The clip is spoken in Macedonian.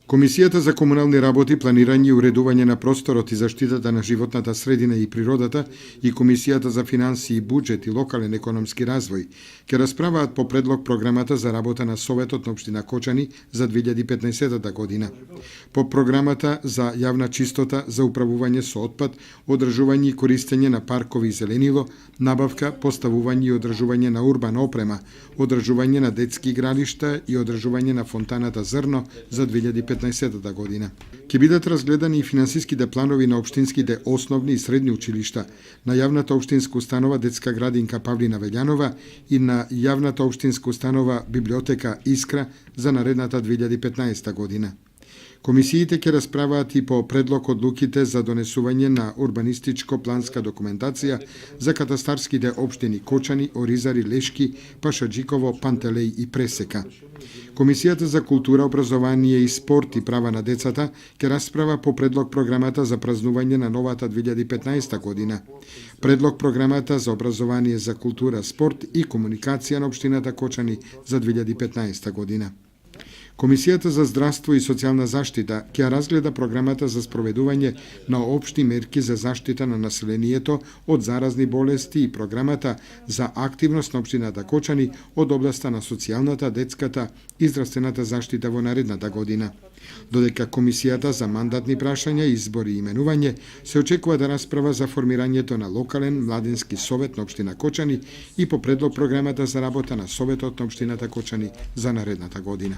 Комисијата за комунални работи, планирање и уредување на просторот и заштитата на животната средина и природата и Комисијата за финансии, буџет и локален економски развој ќе расправаат по предлог програмата за работа на Советот на општина Кочани за 2015 година. По програмата за јавна чистота, за управување со отпад, одржување и користење на паркови и зеленило, набавка, поставување и одржување на урбана опрема, одржување на детски игралишта и одржување на фонтаната Зрно за 2015 година. Ќе бидат разгледани и финансиските планови на општинските основни и средни училишта, на јавната општинска установа Детска градинка Павлина Велјанова и на јавната општинска установа Библиотека Искра за наредната 2015 година. Комисиите ќе расправаат и по предлог одлуките за донесување на урбанистичко-планска документација за катастарските општини Кочани, Оризари, Лешки, Пашаџиково, Пантелеј и Пресека. Комисијата за култура, образование и спорт и права на децата ќе расправа по предлог програмата за празнување на новата 2015 година. Предлог програмата за образование за култура, спорт и комуникација на општината Кочани за 2015 година. Комисијата за здравство и социјална заштита ќе разгледа програмата за спроведување на општи мерки за заштита на населението од заразни болести и програмата за активност на општината Кочани од областа на социјалната, детската и здравствената заштита во наредната година. Додека Комисијата за мандатни прашања, избори и именување се очекува да расправа за формирањето на локален младински совет на општина Кочани и по предлог програмата за работа на Советот на општината Кочани за наредната година.